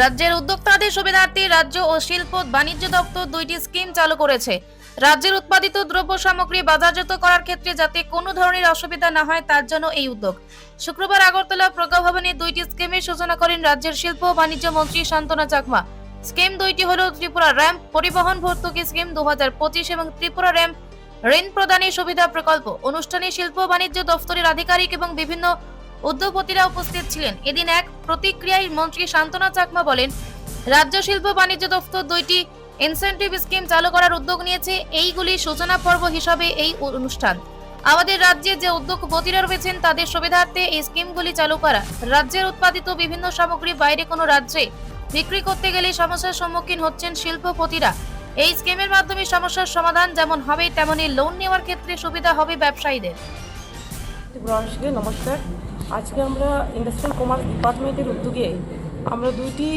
রাজ্যের উদ্যোক্তাদের সুবিধার্থে রাজ্য ও শিল্প বাণিজ্য দপ্তর দুইটি স্কিম চালু করেছে। রাজ্যের উৎপাদিত দ্রব্য সামগ্রী বাজারজাত করার ক্ষেত্রে যাতে কোনো ধরনের অসুবিধা না হয় তার জন্য এই উদ্যোগ। শুক্রবার আগরতলা প্রজ্ঞা ভবনে দুইটি স্কিমের সূচনা করেন রাজ্যের শিল্প ও বাণিজ্য মন্ত্রী শান্তনা চাকমা। স্কিম দুইটি হল ত্রিপুরা র্যাম্প পরিবহন ভর্তুকি স্কিম 2025 এবং ত্রিপুরা র্যাম্প ঋণ প্রদানের সুবিধা প্রকল্প। অনুষ্ঠানে শিল্প ও বাণিজ্য দপ্তরের আধিকারিক এবং বিভিন্ন উদ্যোগপতিরা উপস্থিত ছিলেন। এদিন এক প্রতিক্রিয়ায় মন্ত্রী শান্তনা চাকমা বলেন, রাজ্য শিল্প বাণিজ্য দপ্তর দুইটি ইনসেন্টিভ স্কিম চালু করার উদ্যোগ নিয়েছে। এইগুলি সূচনা পর্ব হিসাবে এই অনুষ্ঠান। আমাদের রাজ্যে যে উদ্যোগপতিরা রয়েছেন তাদের সুবিধার্থে এই স্কিমগুলি চালু করা। রাজ্যের উৎপাদিত বিভিন্ন সামগ্রী বাইরে কোনো রাজ্যে বিক্রি করতে গেলে সমস্যার সম্মুখীন হচ্ছেন শিল্পপতিরা। এই স্কিমের মাধ্যমে সমস্যার সমাধান যেমন হবে তেমনি লোন নেওয়ার ক্ষেত্রে সুবিধা হবে ব্যবসায়ীদের। নমস্কার। আজকে আমরা ইন্ডাস্ট্রিয়াল কমার্স ডিপার্টমেন্টের উদ্যোগে আমরা দুইটি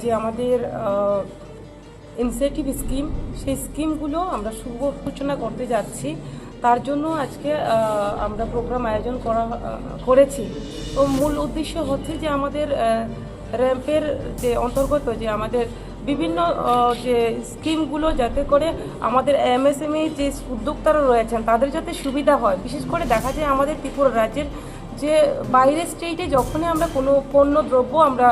যে আমাদের ইনসেন্টিভ স্কিম, সেই স্কিমগুলো আমরা শুভ সূচনা করতে যাচ্ছি। তার জন্য আজকে আমরা প্রোগ্রাম আয়োজন করেছি। তো মূল উদ্দেশ্য হচ্ছে যে আমাদের র্যাম্পের যে অন্তর্গত যে আমাদের বিভিন্ন যে স্কিমগুলো যাতে করে আমাদের এমএসএমই যে উদ্যোক্তারা রয়েছেন তাদের যাতে সুবিধা হয়। বিশেষ করে দেখা যায় আমাদের ত্রিপুরা রাজ্যের যে বাইরের স্টেটে যখনই আমরা কোনো পণ্য দ্রব্য আমরা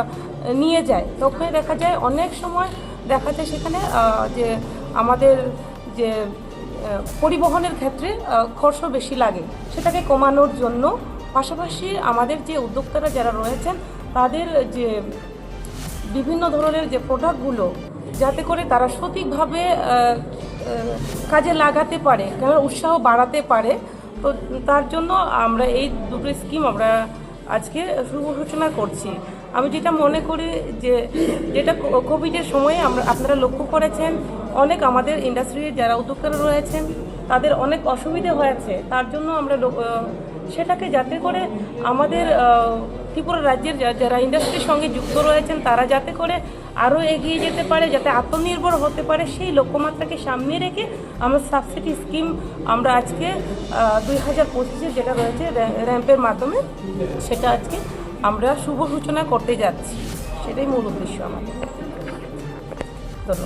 নিয়ে যাই তখনই দেখা যায় অনেক সময় দেখা যায় সেখানে যে আমাদের যে পরিবহনের ক্ষেত্রে খরচ বেশি লাগে, সেটাকে কমানোর জন্য পাশাপাশি আমাদের যে উদ্যোক্তারা যারা রয়েছেন তাদের যে বিভিন্ন ধরনের যে প্রোডাক্টগুলো যাতে করে তারা সঠিকভাবে কাজে লাগাতে পারে, কারণ উৎসাহ বাড়াতে পারে। তো তার জন্য আমরা এই দুটো স্কিম আমরা আজকে শুভ সূচনা করছি। আমি যেটা মনে করি যে যেটা কোভিডের সময়ে আপনারা লক্ষ্য করেছেন অনেক আমাদের ইন্ডাস্ট্রির যারা উদ্যোক্তারা রয়েছেন তাদের অনেক অসুবিধে হয়েছে। তার জন্য আমরা সেটাকে যাতে করে আমাদের ত্রিপুরা রাজ্যের যারা ইন্ডাস্ট্রির সঙ্গে যুক্ত রয়েছেন তারা যাতে করে আরও এগিয়ে যেতে পারে, যাতে আত্মনির্ভর হতে পারে, সেই লক্ষ্যমাত্রাকে সামনে রেখে আমরা সাবসিডি স্কিম আমরা আজকে 2025 যেটা রয়েছে র্যাম্পের মাধ্যমে সেটা আজকে আমরা শুভ সূচনা করতে যাচ্ছি। সেটাই মূল উদ্দেশ্য আমাদের। ধন্যবাদ।